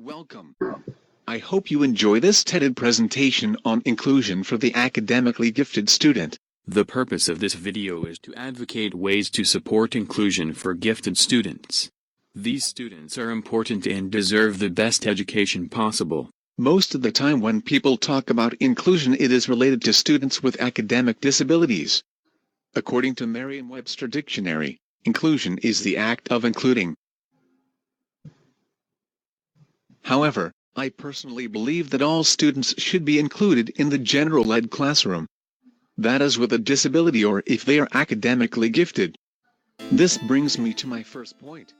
Welcome. I hope you enjoy this TEDed presentation on inclusion for the academically gifted student. The purpose of this video is to advocate ways to support inclusion for gifted students. These students are important and deserve the best education possible. Most of the time when people talk about inclusion, it is related to students with academic disabilities. According to Merriam-Webster Dictionary, inclusion is the act of including. However, I personally believe that all students should be included in the general ed classroom. That is, with a disability or if they are academically gifted. This brings me to my first point.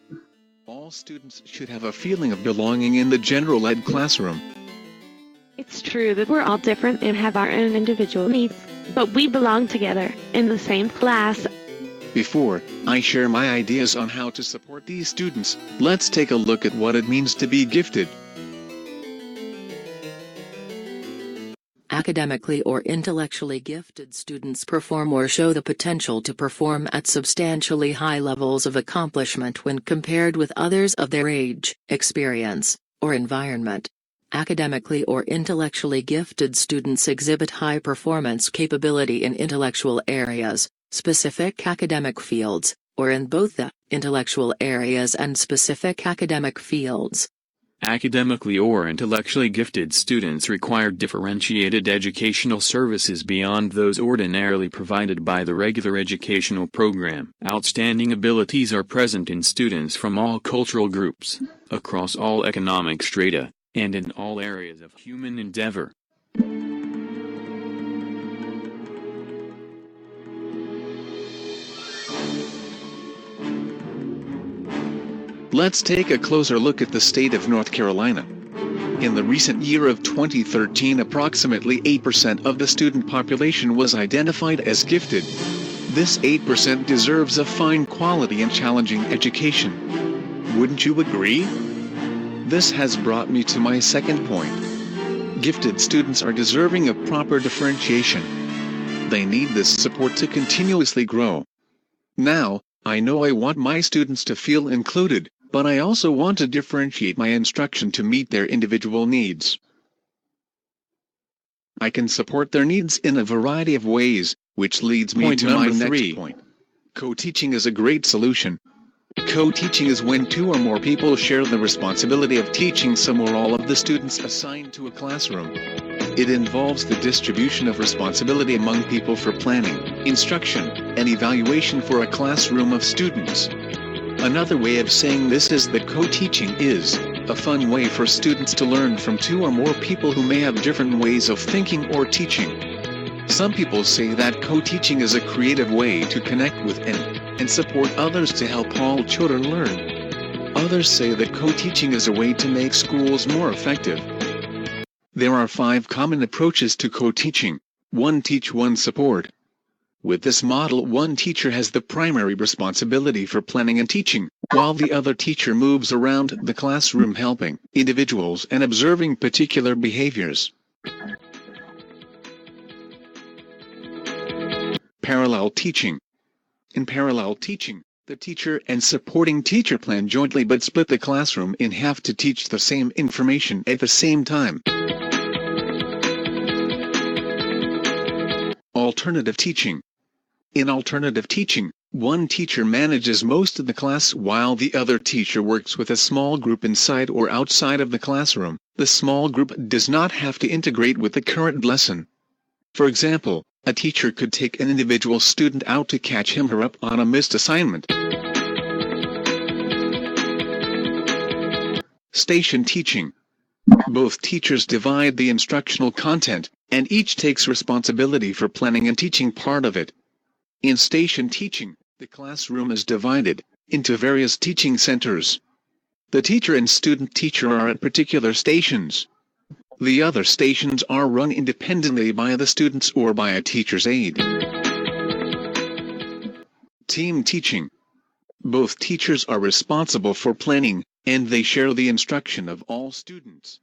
All students should have a feeling of belonging in the general ed classroom. It's true that we're all different and have our own individual needs, but we belong together in the same class. Before I share my ideas on how to support these students, let's take a look at what it means to be gifted. Academically or intellectually gifted students perform or show the potential to perform at substantially high levels of accomplishment when compared with others of their age, experience, or environment. Academically or intellectually gifted students exhibit high performance capability in intellectual areas, specific academic fields, or in both the intellectual areas and specific academic fields. Academically or intellectually gifted students require differentiated educational services beyond those ordinarily provided by the regular educational program. Outstanding abilities are present in students from all cultural groups, across all economic strata, and in all areas of human endeavor. Let's take a closer look at the state of North Carolina. In the recent year of 2013, approximately 8% of the student population was identified as gifted. This 8% deserves a fine quality and challenging education. Wouldn't you agree? This has brought me to my second point. Gifted students are deserving of proper differentiation. They need this support to continuously grow. Now, I know I want my students to feel included, but I also want to differentiate my instruction to meet their individual needs. I can support their needs in a variety of ways, which leads me to my next point. Co-teaching is a great solution. Co-teaching is when two or more people share the responsibility of teaching some or all of the students assigned to a classroom. It involves the distribution of responsibility among people for planning, instruction, and evaluation for a classroom of students. Another way of saying this is that co-teaching is a fun way for students to learn from two or more people who may have different ways of thinking or teaching. Some people say that co-teaching is a creative way to connect with and support others to help all children learn. Others say that co-teaching is a way to make schools more effective. There are 5 common approaches to co-teaching. 1. Teach, 1. Support. With this model, one teacher has the primary responsibility for planning and teaching, while the other teacher moves around the classroom helping individuals and observing particular behaviors. Parallel teaching. In parallel teaching, the teacher and supporting teacher plan jointly but split the classroom in half to teach the same information at the same time. Alternative teaching. In alternative teaching, one teacher manages most of the class while the other teacher works with a small group inside or outside of the classroom. The small group does not have to integrate with the current lesson. For example, a teacher could take an individual student out to catch him or her up on a missed assignment. Station teaching. Both teachers divide the instructional content, and each takes responsibility for planning and teaching part of it. In station teaching, the classroom is divided into various teaching centers. The teacher and student teacher are at particular stations. The other stations are run independently by the students or by a teacher's aide. Team teaching. Both teachers are responsible for planning, and they share the instruction of all students.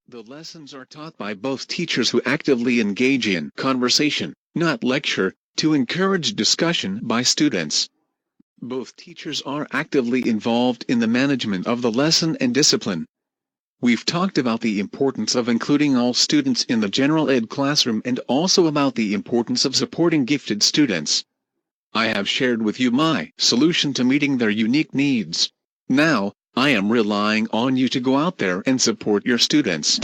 The lessons are taught by both teachers who actively engage in conversation, not lecture, to encourage discussion by students. Both teachers are actively involved in the management of the lesson and discipline. We've talked about the importance of including all students in the general ed classroom and also about the importance of supporting gifted students. I have shared with you my solution to meeting their unique needs. Now, I am relying on you to go out there and support your students.